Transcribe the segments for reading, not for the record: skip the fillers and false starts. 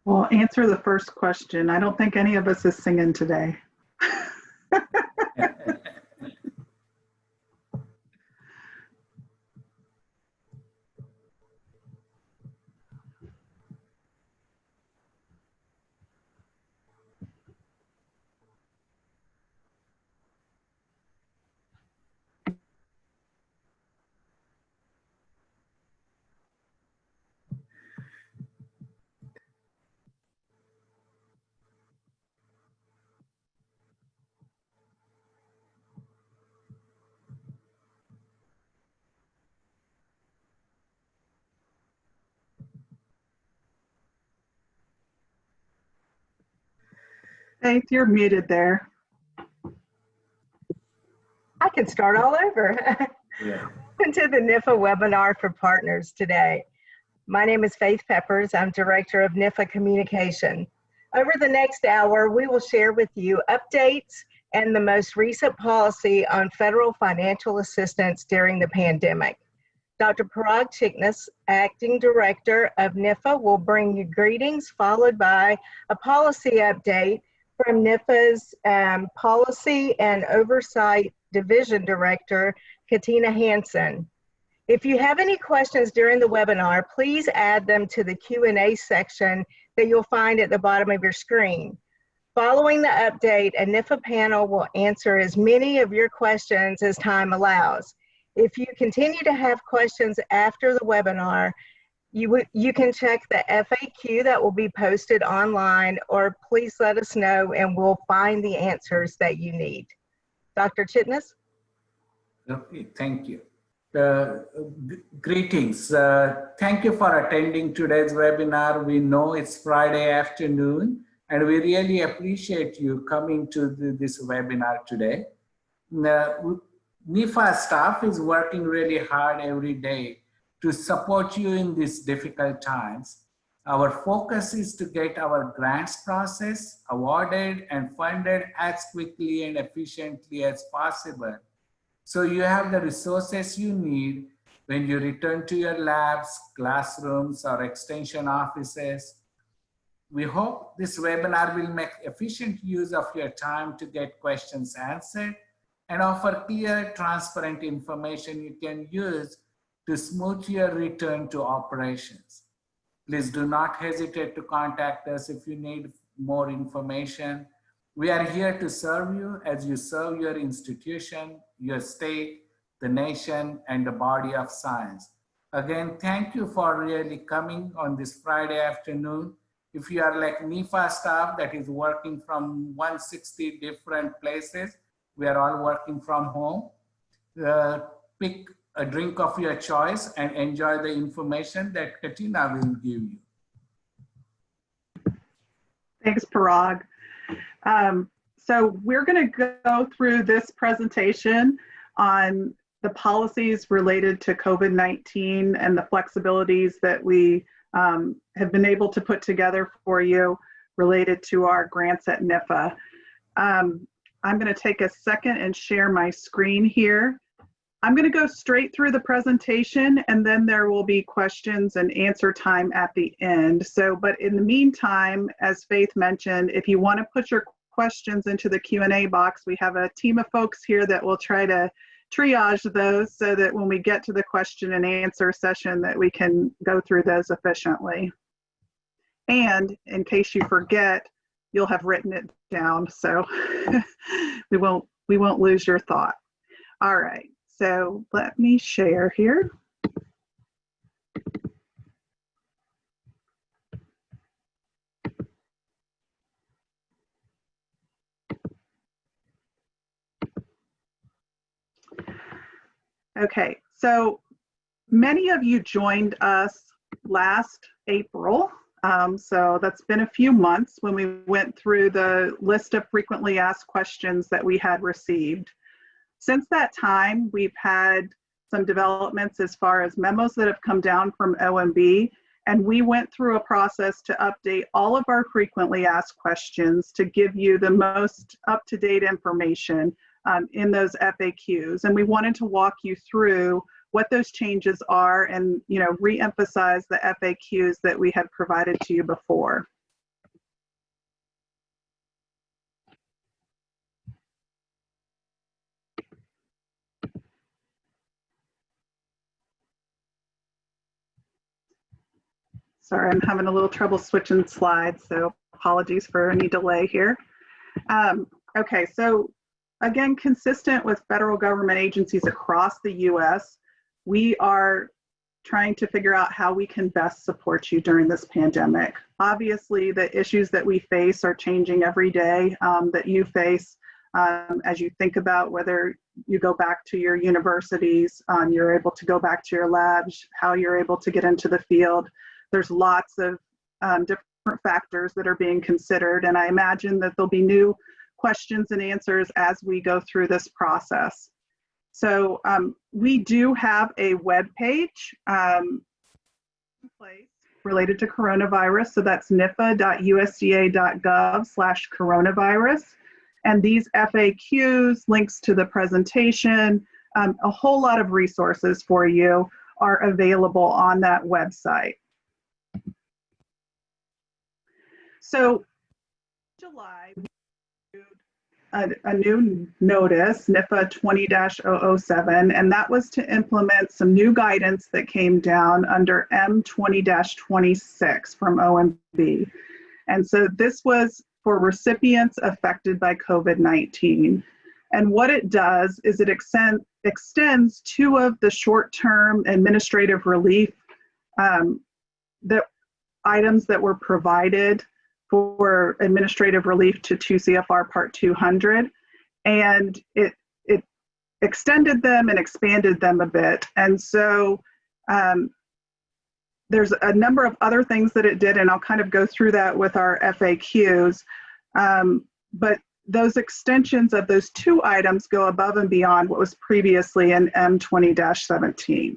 Well, answer the first question. I don't think any of us is singing today. Faith, you're muted there. I can start all over. Yeah. Welcome to the NIFA webinar for partners today. My name is Faith Peppers. I'm Director of NIFA Communication. Over the next hour, we will share with you updates and the most recent policy on federal financial assistance during the pandemic. Dr. Parag Chiknas, Acting Director of NIFA, will bring you greetings, followed by a policy update from NIFA's Policy and Oversight Division Director, Katina Hansen. If you have any questions during the webinar, please add them to the Q&A section that you'll find at the bottom of your screen. Following the update, a NIFA panel will answer as many of your questions as time allows. If you continue to have questions after the webinar, you can check the FAQ that will be posted online, or please let us know and we'll find the answers that you need. Dr. Chitnis? Okay, thank you. Greetings. Thank you for attending today's webinar. We know it's Friday afternoon, and we really appreciate you coming to this webinar today. NIFA staff is working really hard every day to support you in these difficult times. Our focus is to get our grants process awarded and funded as quickly and efficiently as possible, so you have the resources you need when you return to your labs, classrooms, or extension offices. We hope this webinar will make efficient use of your time to get questions answered and offer clear, transparent information you can use to smooth your return to operations. Please do not hesitate to contact us if you need more information. We are here to serve you as you serve your institution, your state, the nation, and the body of science. Again, thank you for really coming on this Friday afternoon. If you are like NIFA staff that is working from 160 different places, we are all working from home. Pick a drink of your choice and enjoy the information that Katina will give you. Thanks, Parag. So we're going to go through this presentation on the policies related to COVID-19 and the flexibilities that we have been able to put together for you related to our grants at NIFA. I'm going to take a second and share my screen here. I'm going to go straight through the presentation, and then there will be questions and answer time at the end. So, but in the meantime, as Faith mentioned, if you want to put your questions into the Q&A box, we have a team of folks here that will try to triage those so that when we get to the question and answer session that we can go through those efficiently. And in case you forget, you'll have written it down, so we won't lose your thought. All right. So let me share here. Okay, so many of you joined us last April. So that's been a few months when we went through the list of frequently asked questions that we had received. Since that time, we've had some developments as far as memos that have come down from OMB, and we went through a process to update all of our frequently asked questions to give you the most up-to-date information in those FAQs. And we wanted to walk you through what those changes are and, you know, re-emphasize the FAQs that we had provided to you before. Sorry, I'm having a little trouble switching slides, so apologies for any delay here. Okay, so again, consistent with federal government agencies across the U.S., we are trying to figure out how we can best support you during this pandemic. Obviously, the issues that we face are changing every day, that you face as you think about whether you go back to your universities, you're able to go back to your labs, how you're able to get into the field. There's lots of different factors that are being considered, and I imagine that there'll be new questions and answers as we go through this process. So we do have a web page related to coronavirus. So that's nifa.usda.gov/coronavirus. And these FAQs, links to the presentation, a whole lot of resources for you are available on that website. So July, a new notice, NIFA 20-007, and that was to implement some new guidance that came down under M20-26 from OMB. And so this was for recipients affected by COVID-19. And what it does is it extends two of the short-term administrative relief items that were provided for administrative relief to 2 CFR Part 200, and it extended them and expanded them a bit. And so there's a number of other things that it did, and I'll kind of go through that with our FAQs. But those extensions of those two items go above and beyond what was previously in M20-17.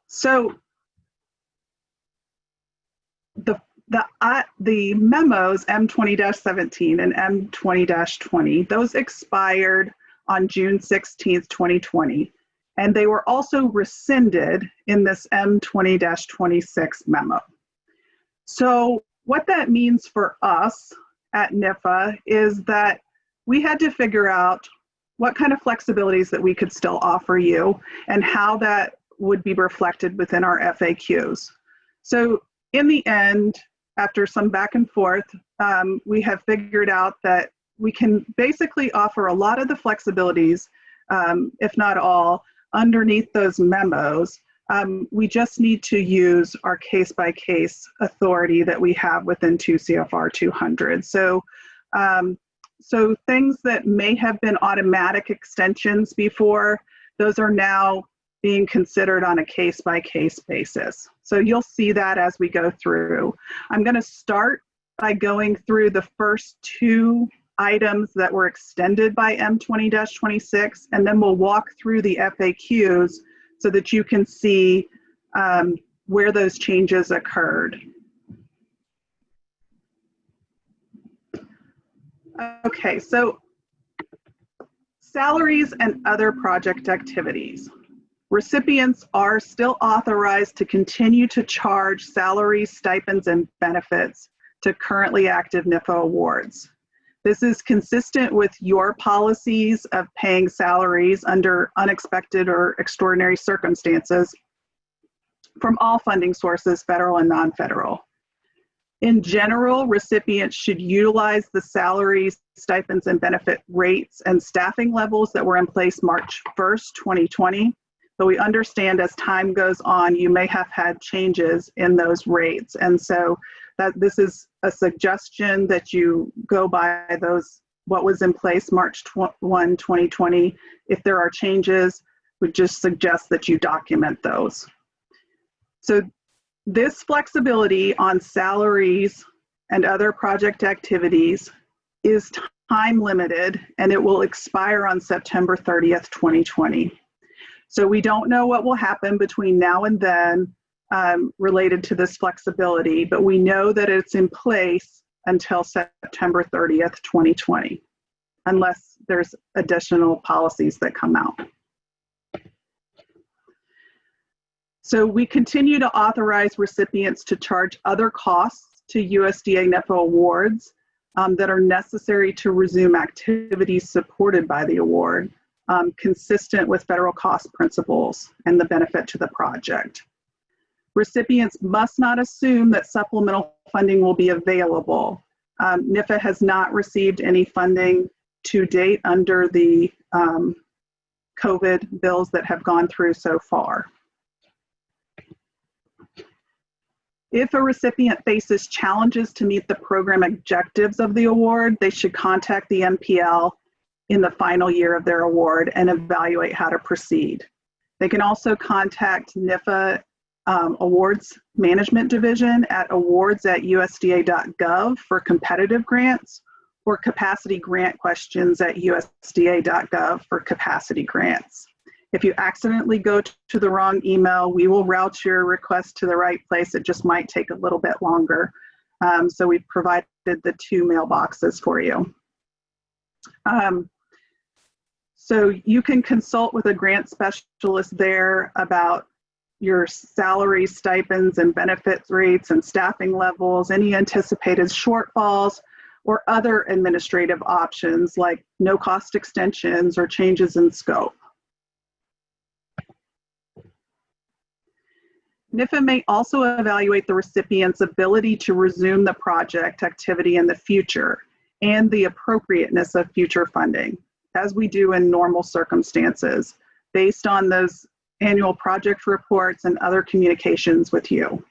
So the memos M20-17 and M20-20, those expired on June 16th, 2020, and they were also rescinded in this M20-26 memo. So what that means for us at NIFA is that we had to figure out what kind of flexibilities that we could still offer you and how that would be reflected within our FAQs. So in the end, after some back and forth, we have figured out that we can basically offer a lot of the flexibilities, if not all, underneath those memos. We just need to use our case-by-case authority that we have within 2 CFR 200. So things that may have been automatic extensions before, those are now being considered on a case-by-case basis. So you'll see that as we go through. I'm going to start by going through the first two items that were extended by M20-26, and then we'll walk through the FAQs so that you can see where those changes occurred. Okay, so salaries and other project activities. Recipients are still authorized to continue to charge salaries, stipends, and benefits to currently active NIFA awards. This is consistent with your policies of paying salaries under unexpected or extraordinary circumstances from all funding sources, federal and non-federal. In general, recipients should utilize the salaries, stipends, and benefit rates and staffing levels that were in place March 1st, 2020. But we understand as time goes on, you may have had changes in those rates. And so that this is a suggestion that you go by those, what was in place March 1, 2020. If there are changes, we just suggest that you document those. So this flexibility on salaries and other project activities is time limited, and it will expire on September 30th, 2020. So we don't know what will happen between now and then related to this flexibility, but we know that it's in place until September 30th, 2020, unless there's additional policies that come out. So we continue to authorize recipients to charge other costs to USDA NIFA awards that are necessary to resume activities supported by the award. consistent with federal cost principles and the benefit to the project. Recipients must not assume that supplemental funding will be available. NIFA has not received any funding to date under the COVID bills that have gone through so far. If a recipient faces challenges to meet the program objectives of the award, they should contact the MPL in the final year of their award and evaluate how to proceed. They can also contact NIFA Awards Management Division at awards@usda.gov for competitive grants, or capacity grant questions at usda.gov for capacity grants. If you accidentally go to the wrong email, we will route your request to the right place. It just might take a little bit longer. So we've provided the 2 mailboxes for you. So you can consult with a grant specialist there about your salary, stipends, and benefits rates and staffing levels, any anticipated shortfalls, or other administrative options like no-cost extensions or changes in scope. NIFA may also evaluate the recipient's ability to resume the project activity in the future and the appropriateness of future funding, as we do in normal circumstances, based on those annual project reports and other communications with you.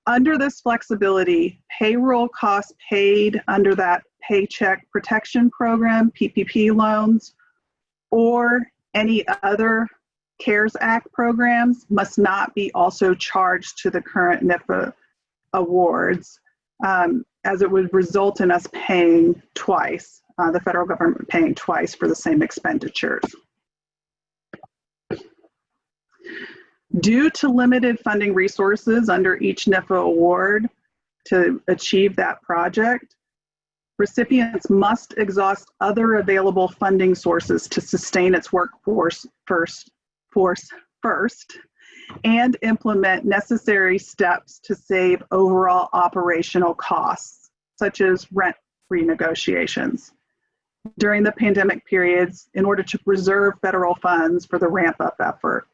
Under this flexibility, payroll costs paid under that Paycheck Protection Program, PPP loans, or any other CARES Act programs must not be also charged to the current NIFA awards, as it would result in us paying twice, the federal government paying twice for the same expenditures. Due to limited funding resources under each NIFA award to achieve that project, recipients must exhaust other available funding sources to sustain its workforce first, and implement necessary steps to save overall operational costs, such as rent renegotiations during the pandemic periods in order to preserve federal funds for the ramp-up effort.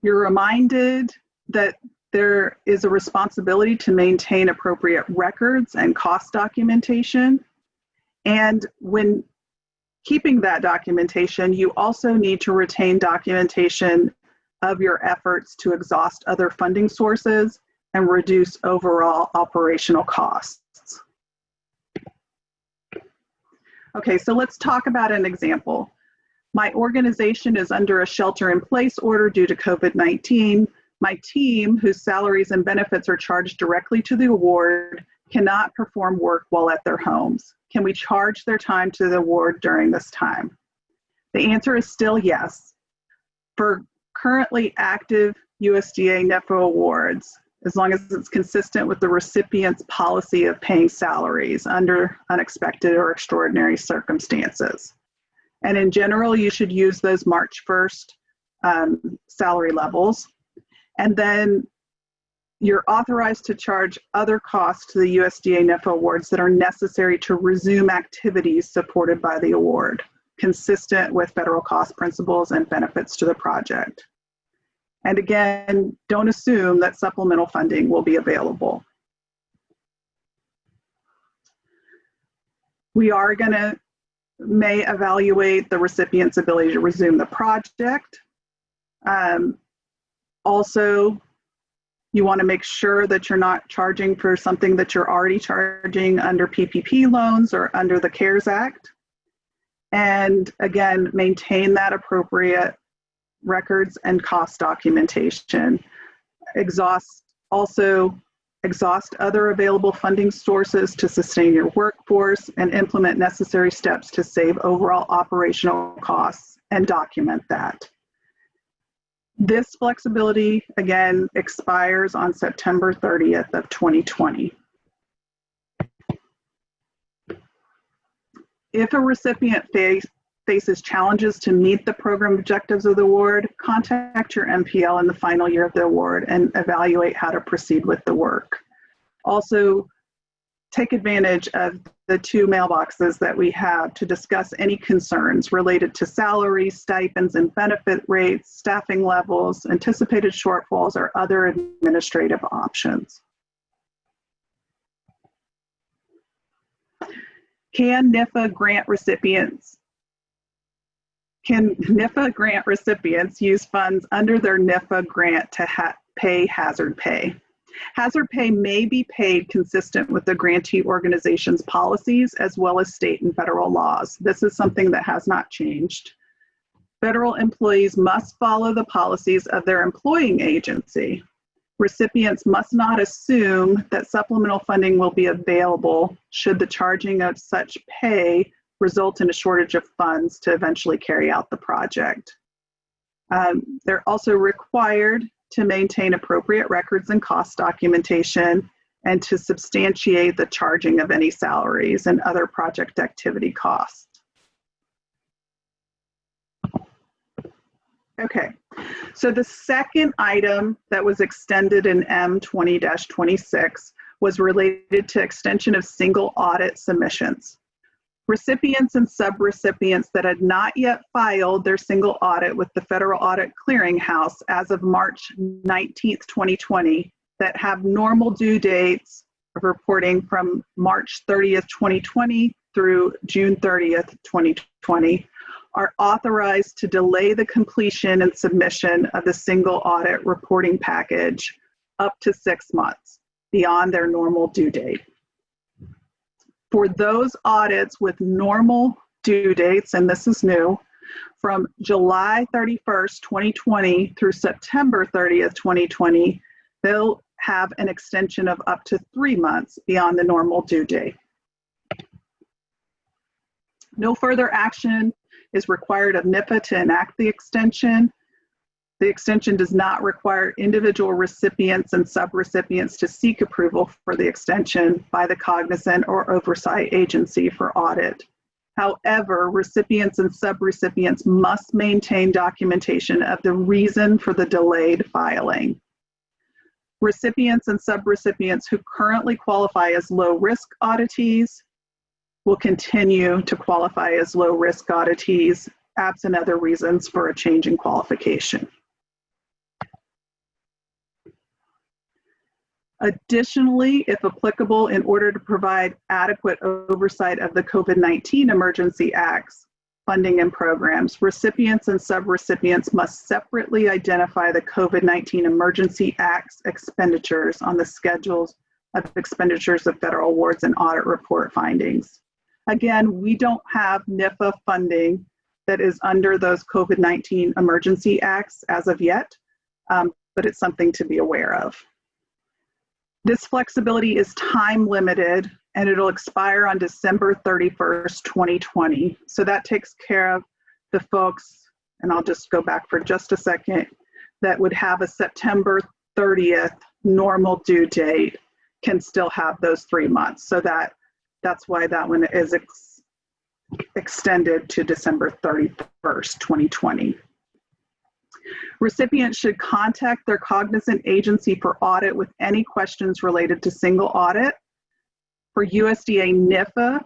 You're reminded that there is a responsibility to maintain appropriate records and cost documentation. And when keeping that documentation, you also need to retain documentation of your efforts to exhaust other funding sources and reduce overall operational costs. Okay, so let's talk about an example. My organization is under a shelter-in-place order due to COVID-19. My team, whose salaries and benefits are charged directly to the award, cannot perform work while at their homes. Can we charge their time to the award during this time? The answer is still yes. For currently active USDA NIFA awards, as long as it's consistent with the recipient's policy of paying salaries under unexpected or extraordinary circumstances. And in general, you should use those March 1st salary levels. And then you're authorized to charge other costs to the USDA NIFA awards that are necessary to resume activities supported by the award, consistent with federal cost principles and benefits to the project. And again, don't assume that supplemental funding will be available. We are may evaluate the recipient's ability to resume the project. Also, you want to make sure that you're not charging for something that you're already charging under PPP loans or under the CARES Act. And again, maintain that appropriate records and cost documentation. Exhaust other available funding sources to sustain your workforce and implement necessary steps to save overall operational costs and document that. This flexibility, again, expires on September 30th of 2020. If a recipient faces challenges to meet the program objectives of the award, contact your MPL in the final year of the award and evaluate how to proceed with the work. Also, take advantage of the two mailboxes that we have to discuss any concerns related to salaries, stipends and benefit rates, staffing levels, anticipated shortfalls, or other administrative options. Can NIFA grant recipients use funds under their NIFA grant to pay hazard pay? Hazard pay may be paid consistent with the grantee organization's policies as well as state and federal laws. This is something that has not changed. Federal employees must follow the policies of their employing agency. Recipients must not assume that supplemental funding will be available should the charging of such pay result in a shortage of funds to eventually carry out the project. They're also required to maintain appropriate records and cost documentation and to substantiate the charging of any salaries and other project activity costs. Okay, so the second item that was extended in M20-26 was related to extension of single audit submissions. Recipients and subrecipients that had not yet filed their single audit with the Federal Audit Clearinghouse as of March 19th, 2020, that have normal due dates of reporting from March 30th, 2020 through June 30th, 2020, are authorized to delay the completion and submission of the single audit reporting package up to 6 months beyond their normal due date. For those audits with normal due dates, and this is new, from July 31st, 2020 through September 30th, 2020, they'll have an extension of up to 3 months beyond the normal due date. No further action is required of NIFA to enact the extension. The extension does not require individual recipients and subrecipients to seek approval for the extension by the cognizant or oversight agency for audit. However, recipients and subrecipients must maintain documentation of the reason for the delayed filing. Recipients and subrecipients who currently qualify as low-risk auditees will continue to qualify as low-risk auditees, absent other reasons for a change in qualification. Additionally, if applicable, in order to provide adequate oversight of the COVID-19 Emergency Act's funding and programs, recipients and subrecipients must separately identify the COVID-19 Emergency Act's expenditures on the schedules of expenditures of federal awards and audit report findings. Again, we don't have NIFA funding that is under those COVID-19 Emergency Acts as of yet, but it's something to be aware of. This flexibility is time limited and it'll expire on December 31st, 2020. So that takes care of the folks, and I'll just go back for just a second, that would have a September 30th normal due date can still have those 3 months. So that's why that one is extended to December 31st, 2020. Recipients should contact their cognizant agency for audit with any questions related to single audit. For USDA NIFA,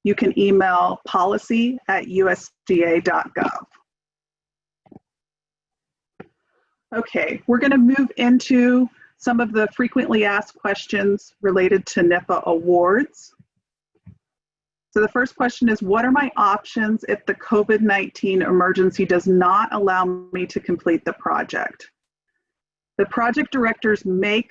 you can email policy@usda.gov. Okay, we're going to move into some of the frequently asked questions related to NIFA awards. So the first question is, what are my options if the COVID-19 emergency does not allow me to complete the project? The project directors may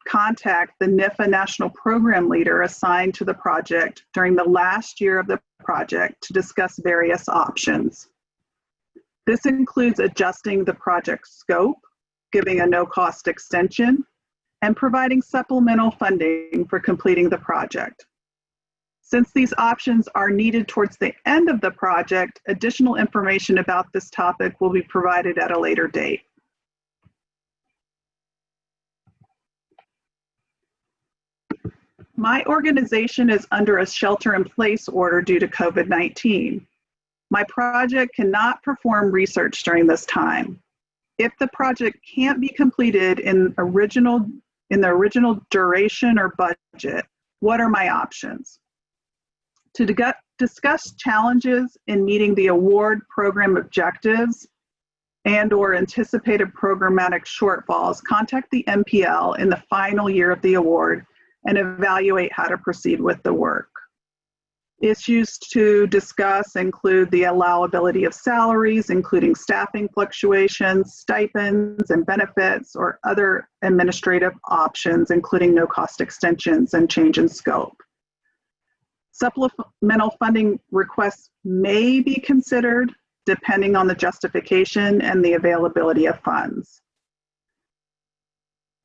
contact the NIFA National Program Leader assigned to the project during the last year of the project to discuss various options. This includes adjusting the project scope, giving a no-cost extension, and providing supplemental funding for completing the project. Since these options are needed towards the end of the project, additional information about this topic will be provided at a later date. My organization is under a shelter-in-place order due to COVID-19. My project cannot perform research during this time. If the project can't be completed in the original duration or budget, what are my options? To discuss challenges in meeting the award program objectives and/or anticipated programmatic shortfalls, contact the MPL in the final year of the award and evaluate how to proceed with the work. Issues to discuss include the allowability of salaries, including staffing fluctuations, stipends and benefits, or other administrative options, including no-cost extensions and change in scope. Supplemental funding requests may be considered depending on the justification and the availability of funds.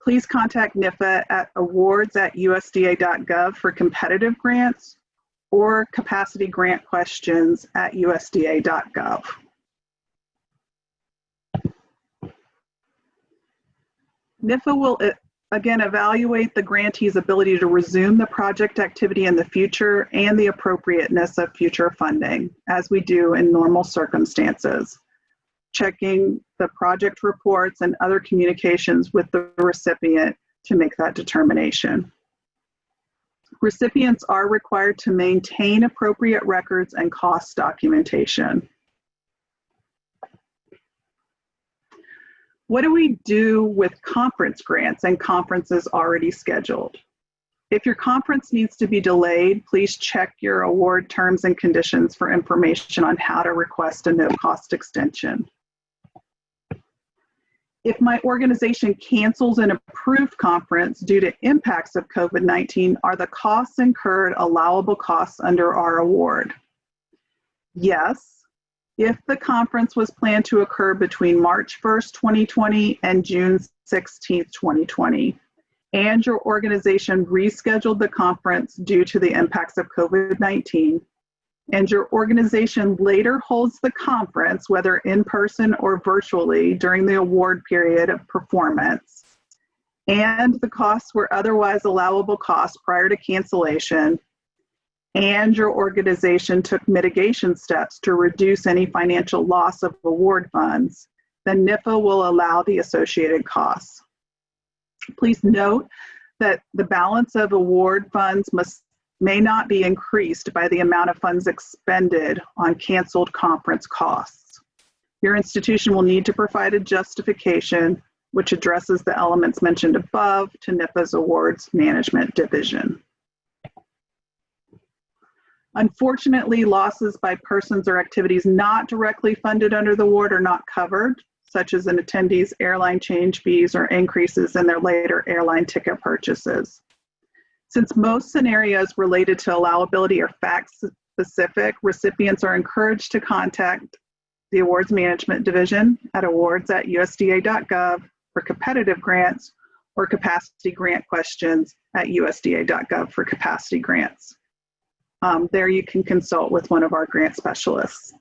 Please contact NIFA at awards@usda.gov for competitive grants or capacity grant questions at usda.gov. NIFA will again evaluate the grantee's ability to resume the project activity in the future and the appropriateness of future funding, as we do in normal circumstances, checking the project reports and other communications with the recipient to make that determination. Recipients are required to maintain appropriate records and cost documentation. What do we do with conference grants and conferences already scheduled? If your conference needs to be delayed, please check your award terms and conditions for information on how to request a no-cost extension. If my organization cancels an approved conference due to impacts of COVID-19, are the costs incurred allowable costs under our award? Yes, if the conference was planned to occur between March 1st, 2020 and June 16th, 2020, and your organization rescheduled the conference due to the impacts of COVID-19, and your organization later holds the conference, whether in person or virtually, during the award period of performance, and the costs were otherwise allowable costs prior to cancellation, and your organization took mitigation steps to reduce any financial loss of award funds, then NIFA will allow the associated costs. Please note that the balance of award funds may not be increased by the amount of funds expended on canceled conference costs. Your institution will need to provide a justification which addresses the elements mentioned above to NIFA's Awards Management Division. Unfortunately, losses by persons or activities not directly funded under the award are not covered, such as an attendee's airline change fees or increases in their later airline ticket purchases. Since most scenarios related to allowability are fact-specific, recipients are encouraged to contact the Awards Management Division at awards@usda.gov for competitive grants or capacity grant questions at usda.gov for capacity grants. There you can consult with one of our grant specialists.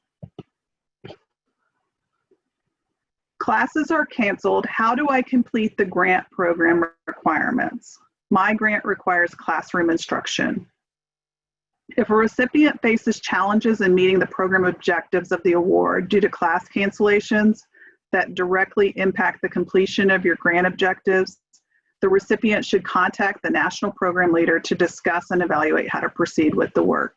Classes are canceled. How do I complete the grant program requirements? My grant requires classroom instruction. If a recipient faces challenges in meeting the program objectives of the award due to class cancellations that directly impact the completion of your grant objectives, the recipient should contact the national program leader to discuss and evaluate how to proceed with the work.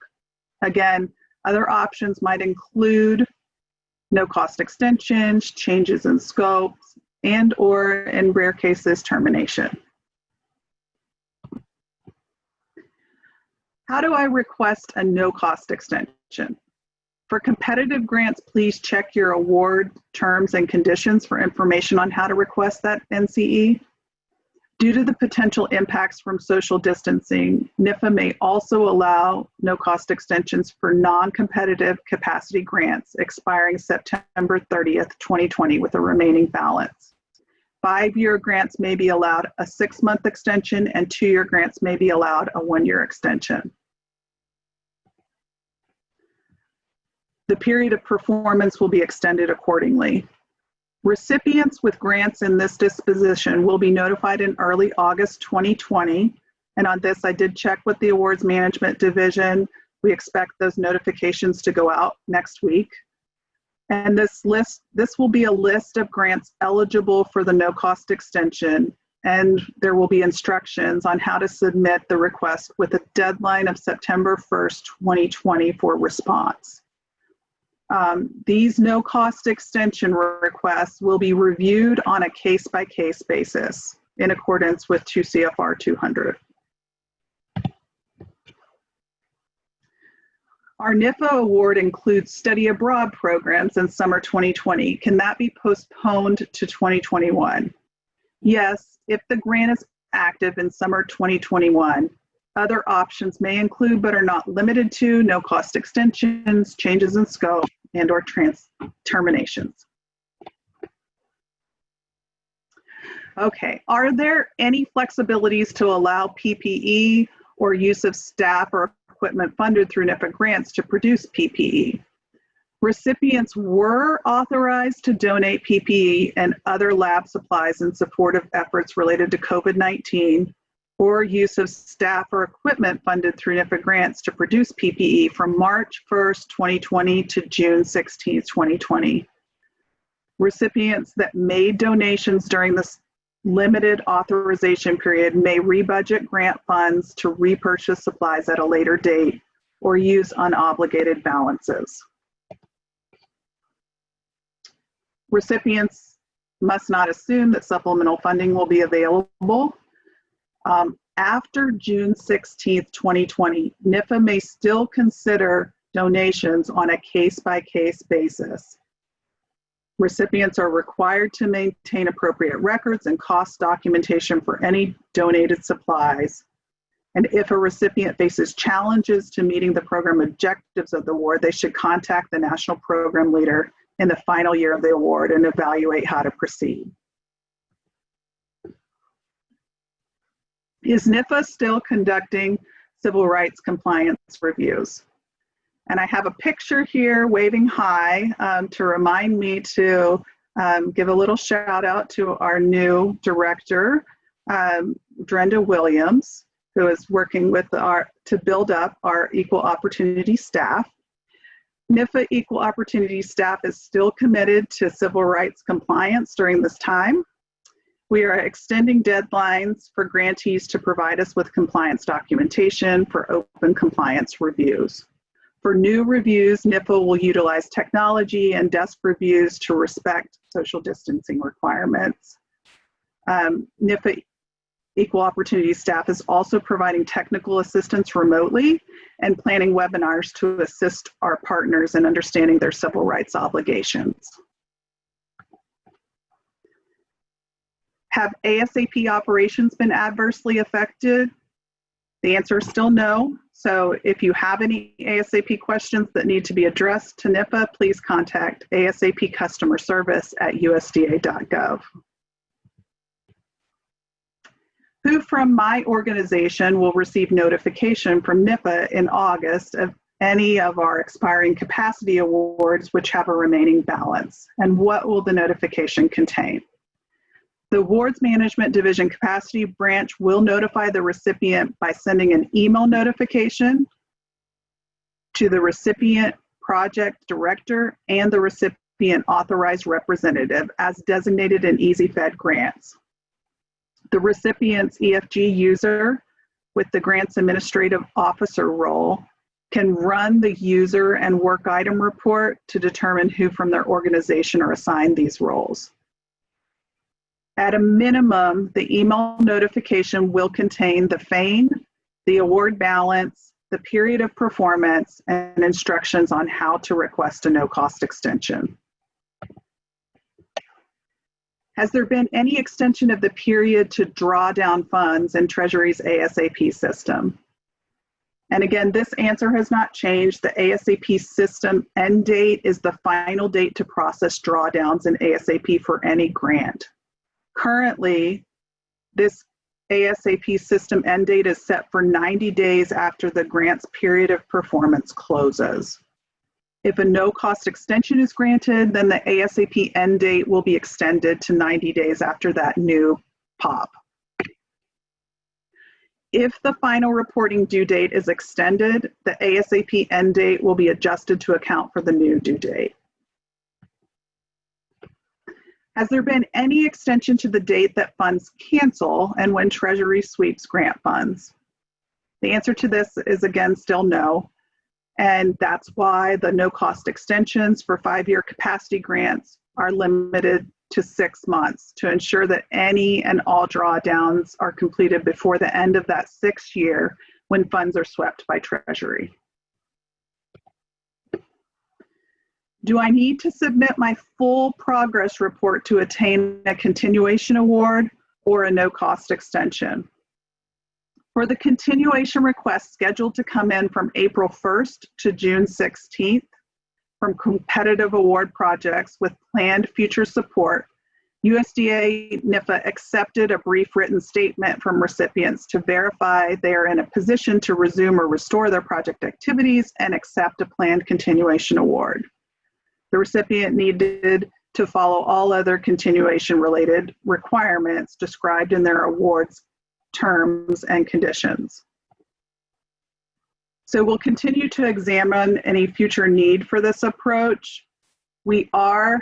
Again, other options might include no-cost extensions, changes in scopes, and/or, in rare cases, termination. How do I request a no-cost extension? For competitive grants, please check your award terms and conditions for information on how to request that NCE. Due to the potential impacts from social distancing, NIFA may also allow no-cost extensions for non-competitive capacity grants expiring September 30th, 2020 with a remaining balance. 5-year grants may be allowed a 6-month extension, and 2-year grants may be allowed a 1-year extension. The period of performance will be extended accordingly. Recipients with grants in this disposition will be notified in early August 2020. And on this, I did check with the Awards Management Division. We expect those notifications to go out next week. And this will be a list of grants eligible for the no-cost extension and there will be instructions on how to submit the request with a deadline of September 1st, 2020 for response. These no-cost extension requests will be reviewed on a case-by-case basis in accordance with 2 CFR 200. Our NIFA award includes study abroad programs in summer 2020. Can that be postponed to 2021? Yes, if the grant is active in summer 2021. Other options may include, but are not limited to, no-cost extensions, changes in scope, and/or terminations. Okay, are there any flexibilities to allow PPE or use of staff or equipment funded through NIFA grants to produce PPE? Recipients were authorized to donate PPE and other lab supplies in support of efforts related to COVID-19 or use of staff or equipment funded through NIFA grants to produce PPE from March 1st, 2020 to June 16th, 2020. Recipients that made donations during this limited authorization period may rebudget grant funds to repurchase supplies at a later date or use unobligated balances. Recipients must not assume that supplemental funding will be available. After June 16th, 2020, NIFA may still consider donations on a case-by-case basis. Recipients are required to maintain appropriate records and cost documentation for any donated supplies. And if a recipient faces challenges to meeting the program objectives of the award, they should contact the national program leader in the final year of the award and evaluate how to proceed. Is NIFA still conducting civil rights compliance reviews? And I have a picture here waving hi to remind me to give a little shout out to our new director, Drenda Williams, who is working with to build up our equal opportunity staff. NIFA equal opportunity staff is still committed to civil rights compliance during this time. We are extending deadlines for grantees to provide us with compliance documentation for open compliance reviews. For new reviews, NIFA will utilize technology and desk reviews to respect social distancing requirements. NIFA Equal Opportunity staff is also providing technical assistance remotely and planning webinars to assist our partners in understanding their civil rights obligations. Have ASAP operations been adversely affected? The answer is still no. So if you have any ASAP questions that need to be addressed to NIFA, please contact ASAP customer service at usda.gov. Who from my organization will receive notification from NIFA in August of any of our expiring capacity awards which have a remaining balance? And what will the notification contain? The Awards Management Division Capacity Branch will notify the recipient by sending an email notification to the recipient project director and the recipient authorized representative as designated in EasyFed grants. The recipient's EFG user with the grants administrative officer role can run the user and work item report to determine who from their organization are assigned these roles. At a minimum, the email notification will contain the FAIN, the award balance, the period of performance, and instructions on how to request a no-cost extension. Has there been any extension of the period to draw down funds in Treasury's ASAP system? And again, this answer has not changed. The ASAP system end date is the final date to process drawdowns in ASAP for any grant. Currently, this ASAP system end date is set for 90 days after the grant's period of performance closes. If a no-cost extension is granted, then the ASAP end date will be extended to 90 days after that new POP. If the final reporting due date is extended, the ASAP end date will be adjusted to account for the new due date. Has there been any extension to the date that funds cancel and when Treasury sweeps grant funds? The answer to this is again still no. And that's why the no-cost extensions for 5-year capacity grants are limited to 6 months to ensure that any and all drawdowns are completed before the end of that 6th year when funds are swept by Treasury. Do I need to submit my full progress report to attain a continuation award or a no-cost extension? For the continuation request scheduled to come in from April 1st to June 16th from competitive award projects with planned future support, USDA NIFA accepted a brief written statement from recipients to verify they are in a position to resume or restore their project activities and accept a planned continuation award. The recipient needed to follow all other continuation-related requirements described in their awards terms and conditions. So we'll continue to examine any future need for this approach. We are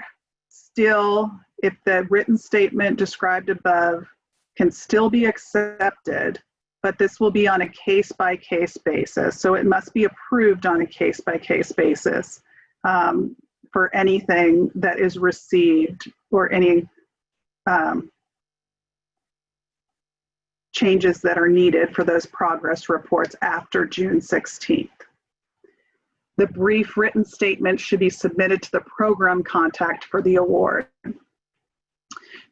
still, if the written statement described above can still be accepted, but this will be on a case-by-case basis. So it must be approved on a case-by-case basis for anything that is received or any changes that are needed for those progress reports after June 16th. The brief written statement should be submitted to the program contact for the award.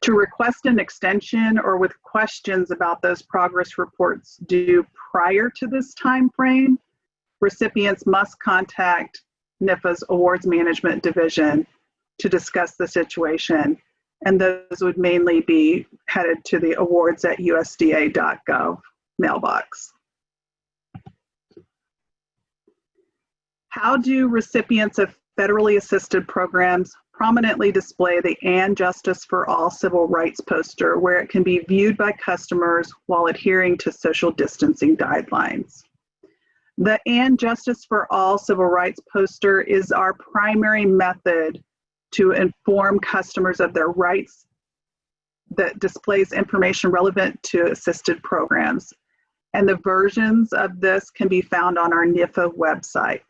To request an extension or with questions about those progress reports due prior to this time frame, recipients must contact NIFA's Awards Management Division to discuss the situation, and those would mainly be headed to the awards@usda.gov mailbox. How do recipients of federally assisted programs prominently display the "And Justice for All" civil rights poster where it can be viewed by customers while adhering to social distancing guidelines? The "And Justice for All" civil rights poster is our primary method to inform customers of their rights that displays information relevant to assisted programs. And the versions of this can be found on our NIFA website.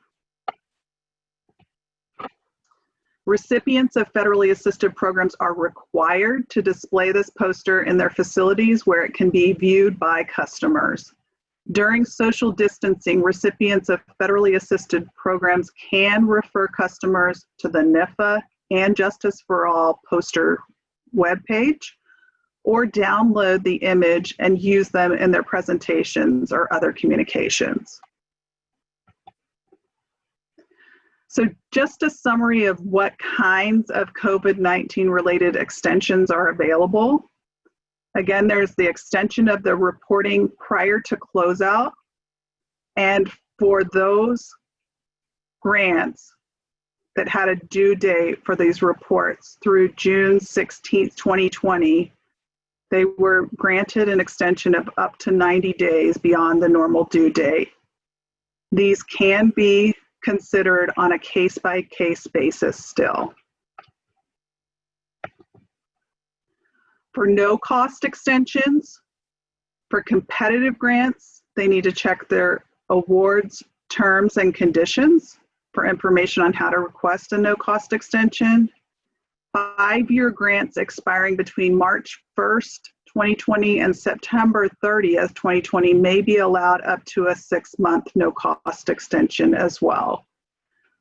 Recipients of federally assisted programs are required to display this poster in their facilities where it can be viewed by customers. During social distancing, recipients of federally assisted programs can refer customers to the NIFA and Justice for All poster webpage or download the image and use them in their presentations or other communications. So just a summary of what kinds of COVID-19 related extensions are available. Again, there's the extension of the reporting prior to closeout. And for those grants that had a due date for these reports through June 16th, 2020, they were granted an extension of up to 90 days beyond the normal due date. These can be considered on a case-by-case basis still. For no-cost extensions, for competitive grants, they need to check their awards terms and conditions for information on how to request a no-cost extension. 5-year grants expiring between March 1st, 2020 and September 30th, 2020 may be allowed up to a 6-month no-cost extension as well.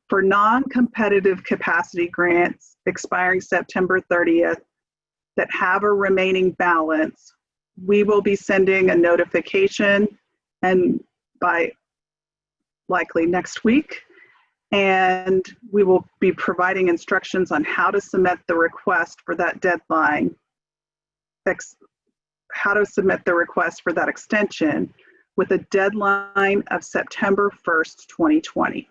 For non-competitive capacity grants expiring September 30th that have a remaining balance, we will be sending a notification and by likely next week, and we will be providing instructions on how to submit the request for that deadline, how to submit the request for that extension with a deadline of September 1st, 2020.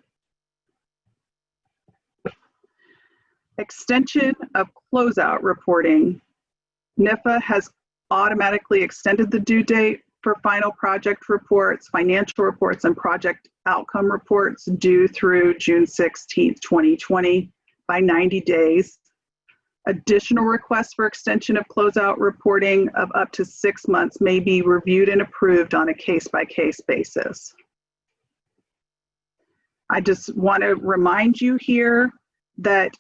Extension of closeout reporting. NIFA has automatically extended the due date for final project reports, financial reports, and project outcome reports due through June 16th, 2020 by 90 days. Additional requests for extension of closeout reporting of up to 6 months may be reviewed and approved on a case-by-case basis. I just want to remind you here that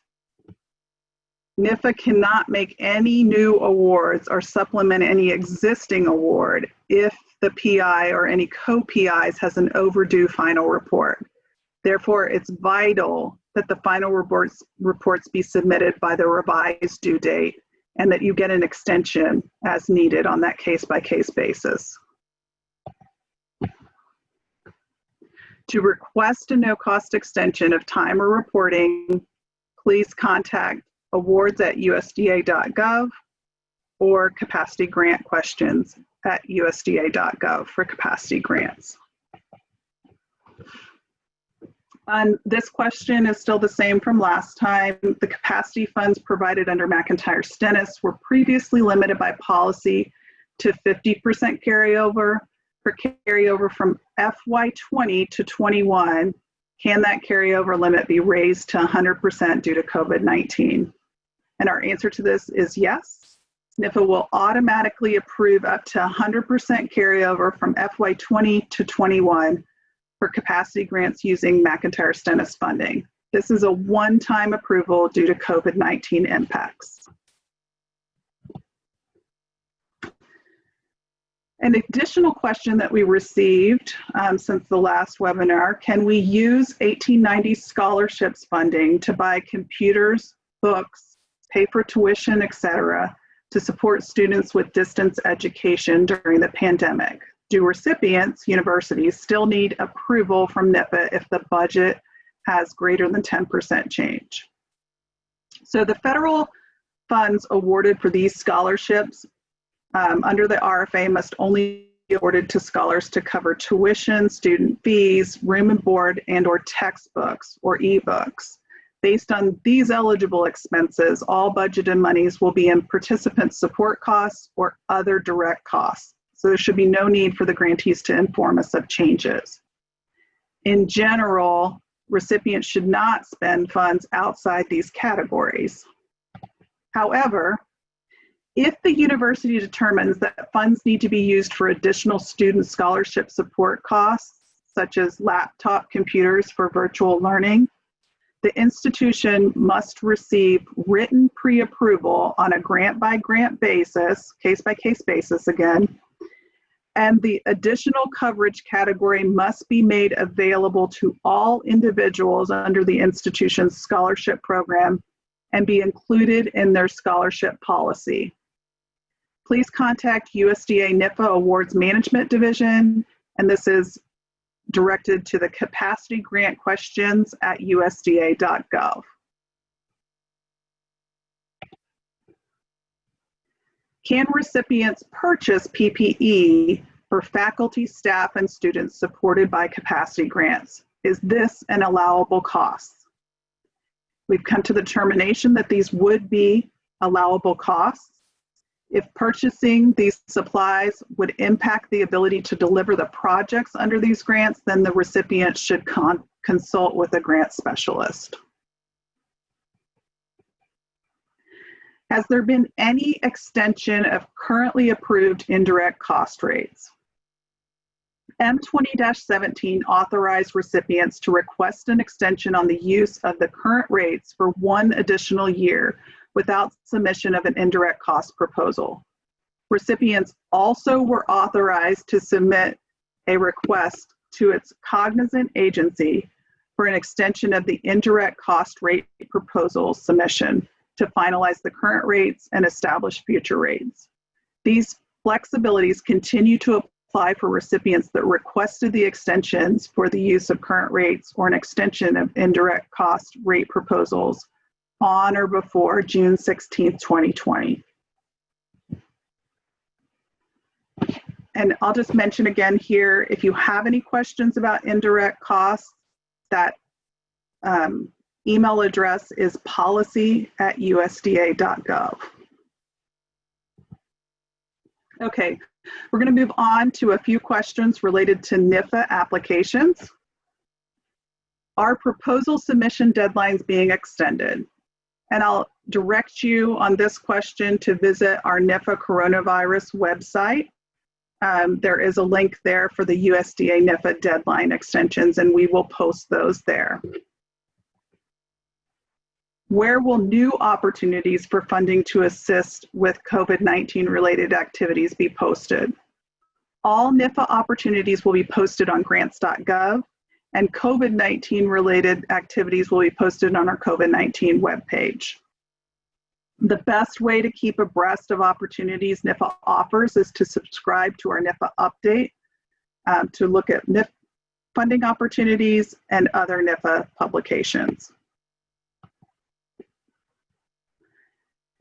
NIFA cannot make any new awards or supplement any existing award if the PI or any co-PIs has an overdue final report. Therefore, it's vital that the final reports be submitted by the revised due date and that you get an extension as needed on that case-by-case basis. To request a no-cost extension of time or reporting, please contact awards@usda.gov or capacity grant questions at usda.gov for capacity grants. This question is still the same from last time. The capacity funds provided under McIntyre-Stennis were previously limited by policy to 50% carryover. For carryover from FY20 to 21, can that carryover limit be raised to 100% due to COVID-19? And our answer to this is yes. NIFA will automatically approve up to 100% carryover from FY20 to 21 for capacity grants using McIntyre-Stennis funding. This is a one-time approval due to COVID-19 impacts. An additional question that we received since the last webinar, can we use 1890 scholarships funding to buy computers, books, pay for tuition, etc., to support students with distance education during the pandemic? Do recipients, universities, still need approval from NIFA if the budget has greater than 10% change? So the federal funds awarded for these scholarships under the RFA must only be awarded to scholars to cover tuition, student fees, room and board, and/or textbooks or ebooks. Based on these eligible expenses, all budgeted monies will be in participant support costs or other direct costs. So there should be no need for the grantees to inform us of changes. In general, recipients should not spend funds outside these categories. However, if the university determines that funds need to be used for additional student scholarship support costs, such as laptop computers for virtual learning, the institution must receive written pre-approval on a grant-by-grant basis, case-by-case basis again, and the additional coverage category must be made available to all individuals under the institution's scholarship program and be included in their scholarship policy. Please contact USDA NIFA Awards Management Division, and this is directed to the capacity grant questions at usda.gov. Can recipients purchase PPE for faculty, staff, and students supported by capacity grants? Is this an allowable cost? We've come to the determination that these would be allowable costs. If purchasing these supplies would impact the ability to deliver the projects under these grants, then the recipient should consult with a grant specialist. Has there been any extension of currently approved indirect cost rates? M20-17 authorized recipients to request an extension on the use of the current rates for 1 additional year without submission of an indirect cost proposal. Recipients also were authorized to submit a request to its cognizant agency for an extension of the indirect cost rate proposal submission to finalize the current rates and establish future rates. These flexibilities continue to apply for recipients that requested the extensions for the use of current rates or an extension of indirect cost rate proposals on or before June 16, 2020. And I'll just mention again here, if you have any questions about indirect costs, that email address is policy@usda.gov. Okay, we're going to move on to a few questions related to NIFA applications. Are proposal submission deadlines being extended? And I'll direct you on this question to visit our NIFA coronavirus website. There is a link there for the USDA NIFA deadline extensions, and we will post those there. Where will new opportunities for funding to assist with COVID-19 related activities be posted? All NIFA opportunities will be posted on grants.gov, and COVID-19 related activities will be posted on our COVID-19 webpage. The best way to keep abreast of opportunities NIFA offers is to subscribe to our NIFA update to look at NIFA funding opportunities and other NIFA publications.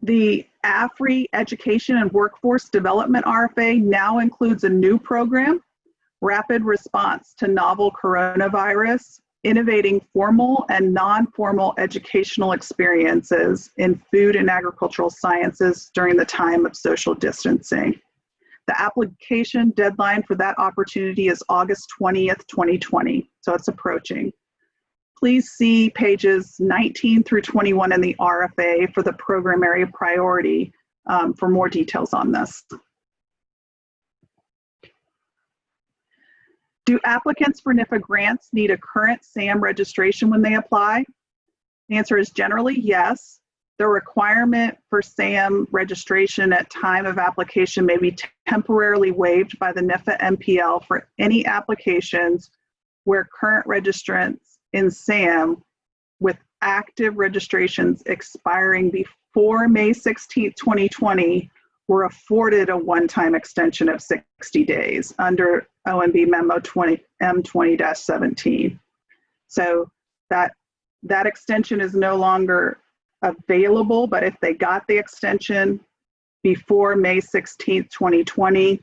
The AFRI Education and Workforce Development RFA now includes a new program, Rapid Response to Novel Coronavirus, Innovating Formal and Non-Formal Educational Experiences in Food and Agricultural Sciences During the Time of Social Distancing. The application deadline for that opportunity is August 20th, 2020, so it's approaching. Please see pages 19 through 21 in the RFA for the program area priority for more details on this. Do applicants for NIFA grants need a current SAM registration when they apply? The answer is generally yes. The requirement for SAM registration at time of application may be temporarily waived by the NIFA MPL for any applications where current registrants in SAM with active registrations expiring before May 16, 2020 were afforded a one-time extension of 60 days under OMB Memo M20-17. So that extension is no longer available, but if they got the extension before May 16, 2020,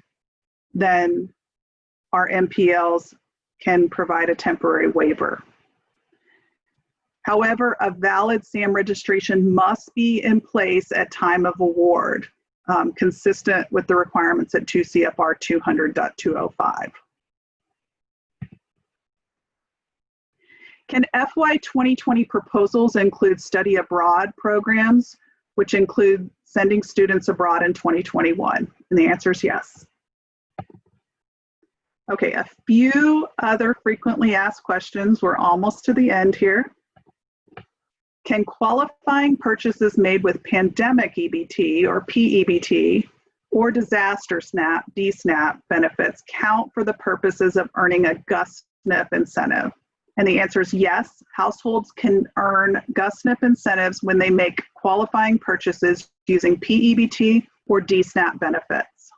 then our MPLs can provide a temporary waiver. However, a valid SAM registration must be in place at time of award, consistent with the requirements at 2 CFR 200.205. Can FY 2020 proposals include study abroad programs, which include sending students abroad in 2021? And the answer is yes. Okay, a few other frequently asked questions. We're almost to the end here. Can qualifying purchases made with pandemic EBT or PEBT or disaster SNAP, DSNAP benefits count for the purposes of earning a GUSNIP incentive? And the answer is yes. Households can earn GUSNIP incentives when they make qualifying purchases using PEBT or DSNAP benefits.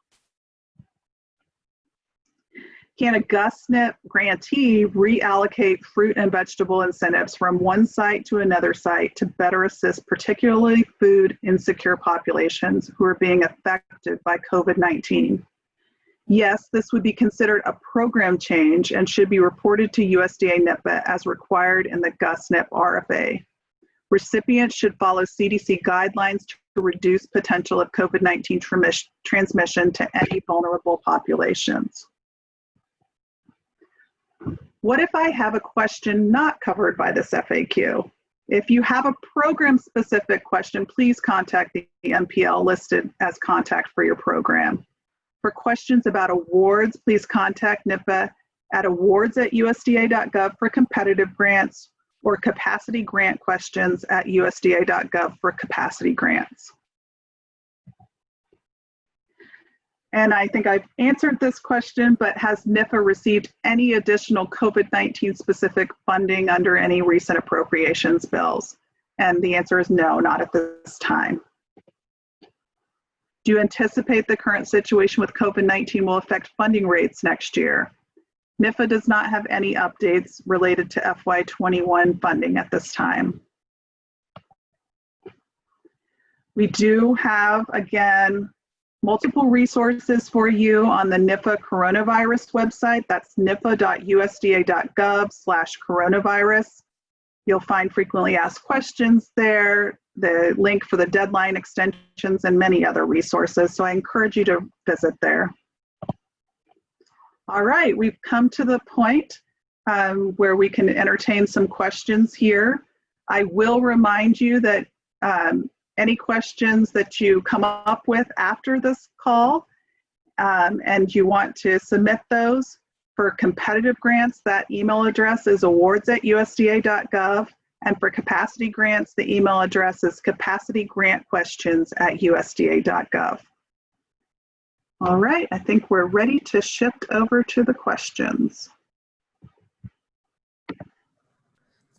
Can a GUSNIP grantee reallocate fruit and vegetable incentives from one site to another site to better assist particularly food insecure populations who are being affected by COVID-19? Yes, this would be considered a program change and should be reported to USDA NIFA as required in the GUSNIP RFA. Recipients should follow CDC guidelines to reduce potential of COVID-19 transmission to any vulnerable populations. What if I have a question not covered by this FAQ? If you have a program-specific question, please contact the MPL listed as contact for your program. For questions about awards, please contact NIFA at awards@usda.gov for competitive grants or capacity grant questions at usda.gov for capacity grants. And I think I've answered this question, but has NIFA received any additional COVID-19 specific funding under any recent appropriations bills? And the answer is no, not at this time. Do you anticipate the current situation with COVID-19 will affect funding rates next year? NIFA does not have any updates related to FY21 funding at this time. We do have, again, multiple resources for you on the NIFA coronavirus website. That's nifa.usda.gov/coronavirus. You'll find frequently asked questions there, the link for the deadline extensions, and many other resources. So I encourage you to visit there. All right, we've come to the point where we can entertain some questions here. I will remind you that any questions that you come up with after this call, and you want to submit those for competitive grants, that email address is awards@usda.gov. And for capacity grants, the email address is capacitygrantquestions@usda.gov. All right, I think we're ready to shift over to the questions.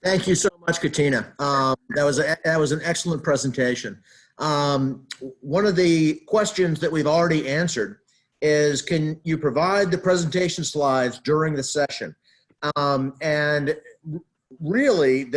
Thank you so much, Katina. That was an excellent presentation. One of the questions that we've already answered is, can you provide the presentation slides during the session? And really,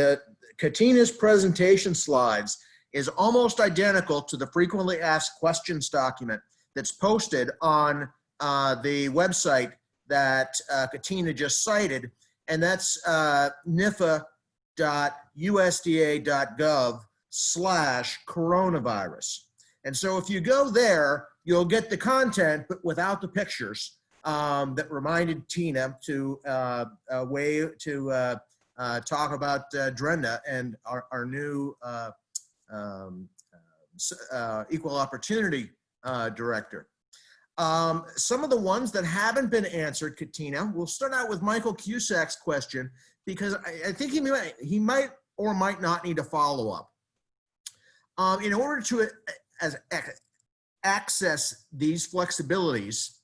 Katina's presentation slides is almost identical to the frequently asked questions document that's posted on the website that Katina just cited, and that's nifa.usda.gov/coronavirus. And so if you go there, you'll get the content, but without the pictures that reminded Tina to talk about Drenda and our new equal opportunity director. Some of the ones that haven't been answered, Katina, we'll start out with Michael Cusack's question, because I think he might or might not need a follow-up. In order to access these flexibilities,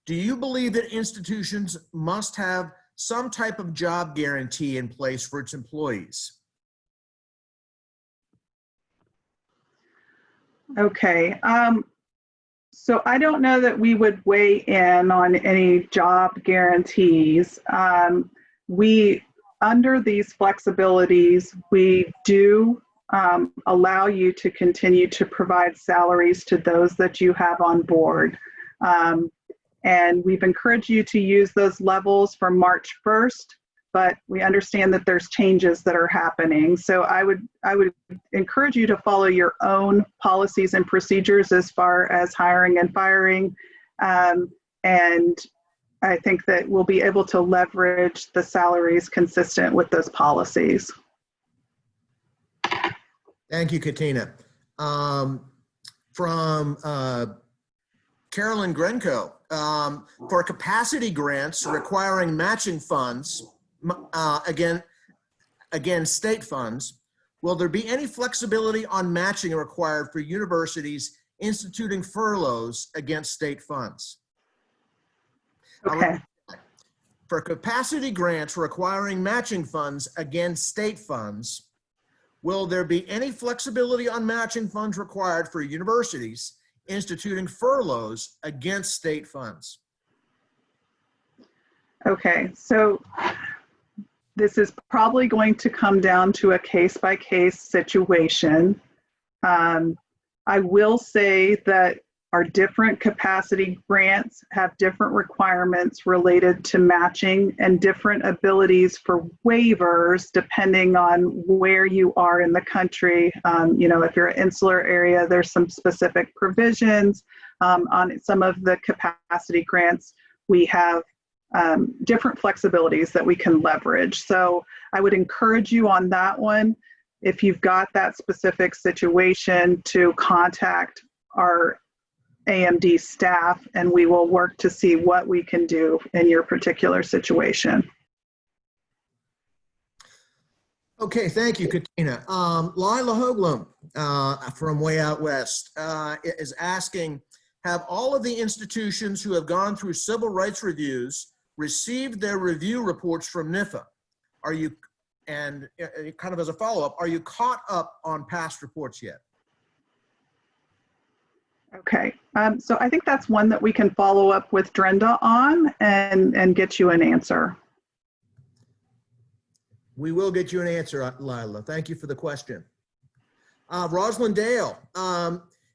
do you believe that institutions must have some type of job guarantee in place for its employees? Okay, so I don't know that we would weigh in on any job guarantees. Under these flexibilities, we do allow you to continue to provide salaries to those that you have on board. And we've encouraged you to use those levels from March 1st, but we understand that there's changes that are happening. So I would encourage you to follow your own policies and procedures as far as hiring and firing. And I think that we'll be able to leverage the salaries consistent with those policies. Thank you, Katina. From Carolyn Grenko, for capacity grants requiring matching funds, again, state funds, will there be any flexibility on matching required for universities instituting furloughs against state funds? Okay. For capacity grants requiring matching funds against state funds, will there be any flexibility on matching funds required for universities instituting furloughs against state funds? Okay, so this is probably going to come down to a case-by-case situation. I will say that our different capacity grants have different requirements related to matching and different abilities for waivers depending on where you are in the country. If you're an insular area, there's some specific provisions. On some of the capacity grants, we have different flexibilities that we can leverage. So I would encourage you on that one, if you've got that specific situation, to contact our AMD staff, and we will work to see what we can do in your particular situation. Okay, thank you, Katina. Lila Hoagland from Way Out West is asking, have all of the institutions who have gone through civil rights reviews received their review reports from NIFA? Are you, and kind of as a follow-up, are you caught up on past reports yet? Okay, so I think that's one that we can follow up with Drenda on and get you an answer. We will get you an answer, Lila. Thank you for the question. Rosalind Dale,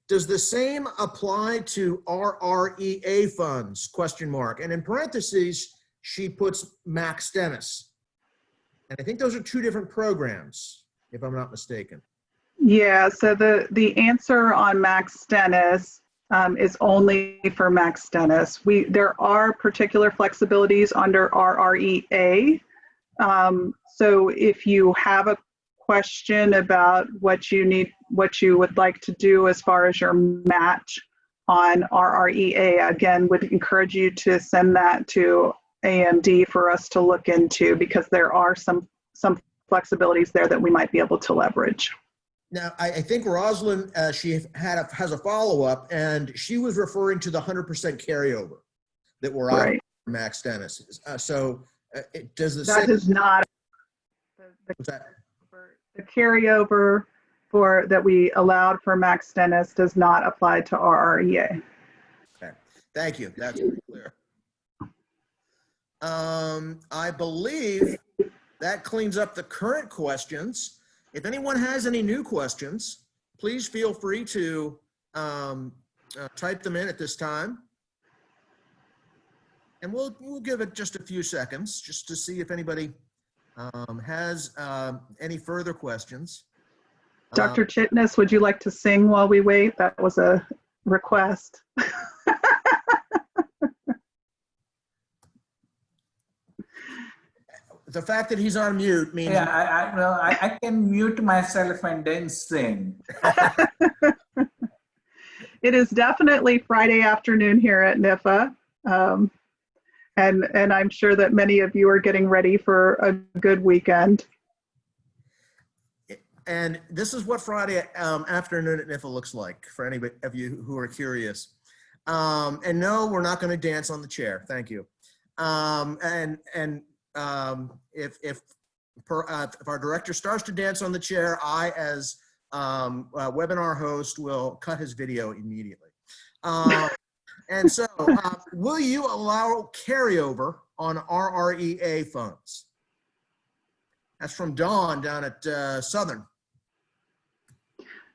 does the same apply to RREA funds, question mark? And in parentheses, she puts Max Dennis. And I think those are two different programs, if I'm not mistaken. Yeah, so the answer on Max Dennis is only for Max Dennis. There are particular flexibilities under RREA. So if you have a question about what you would like to do as far as your match on RREA, again, would encourage you to send that to AMD for us to look into, because there are some flexibilities there that we might be able to leverage. Now, I think Rosalind, she has a follow-up, and she was referring to the 100% carryover that we're on Right. Max Dennis. Does the That is not the carryover that we allowed for Max Dennis does not apply to RREA. Okay, thank you. That's pretty clear. I believe that cleans up the current questions. If anyone has any new questions, please feel free to type them in at this time. And we'll give it just a few seconds just to see if anybody has any further questions. Dr. Chitness, would you like to sing while we wait? That was a request. The fact that he's on mute means— Yeah, I can mute myself and then sing. It is definitely Friday afternoon here at NIFA. And I'm sure that many of you are getting ready for a good weekend. And this is what Friday afternoon at NIFA looks like for any of you who are curious. And no, we're not going to dance on the chair. Thank you. If our director starts to dance on the chair, I, as webinar host, will cut his video immediately. And so, will you allow carryover on RREA funds? That's from Dawn down at Southern.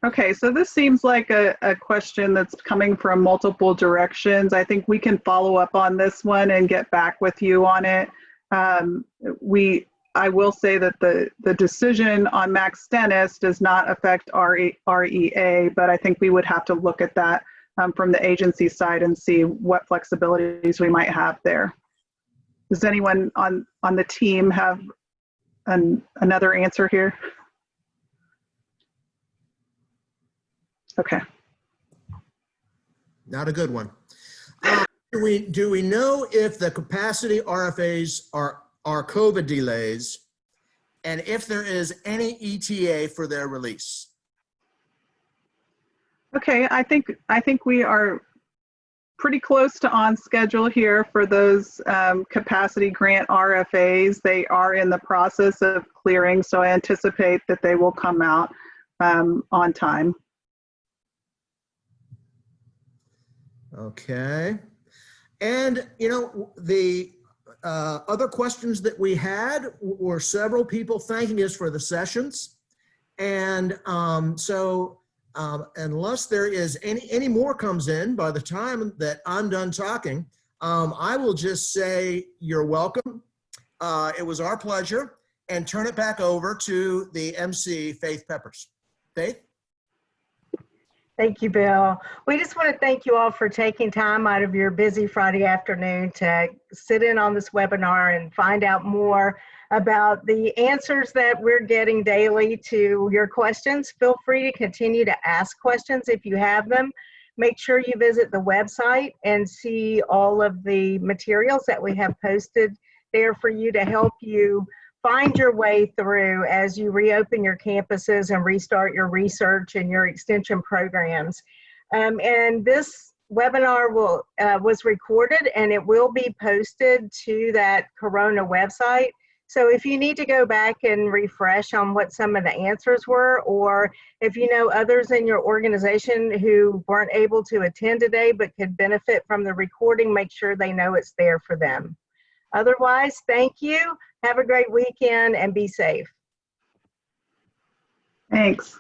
Okay, so this seems like a question that's coming from multiple directions. I think we can follow up on this one and get back with you on it. I will say that the decision on Max Dennis does not affect REA, but I think we would have to look at that from the agency side and see what flexibilities we might have there. Does anyone on the team have another answer here? Okay. Not a good one. Do we know if the capacity RFAs are COVID delays, and if there is any ETA for their release? Okay, I think we are pretty close to on schedule here for those capacity grant RFAs. They are in the process of clearing, so I anticipate that they will come out on time. Okay. And, you know, the other questions that we had were several people thanking us for the sessions. And unless there is any more comes in by the time that I'm done talking, I will just say you're welcome. It was our pleasure, and turn it back over to the MC, Faith Peppers. Faith? Thank you, Bill. We just want to thank you all for taking time out of your busy Friday afternoon to sit in on this webinar and find out more about the answers that we're getting daily to your questions. Feel free to continue to ask questions if you have them. Make sure you visit the website and see all of the materials that we have posted there for you to help you find your way through as you reopen your campuses and restart your research and your extension programs. And this webinar was recorded, and it will be posted to that Corona website. So if you need to go back and refresh on what some of the answers were, or if you know others in your organization who weren't able to attend today but could benefit from the recording, make sure they know it's there for them. Otherwise, thank you. Have a great weekend and be safe. Thanks.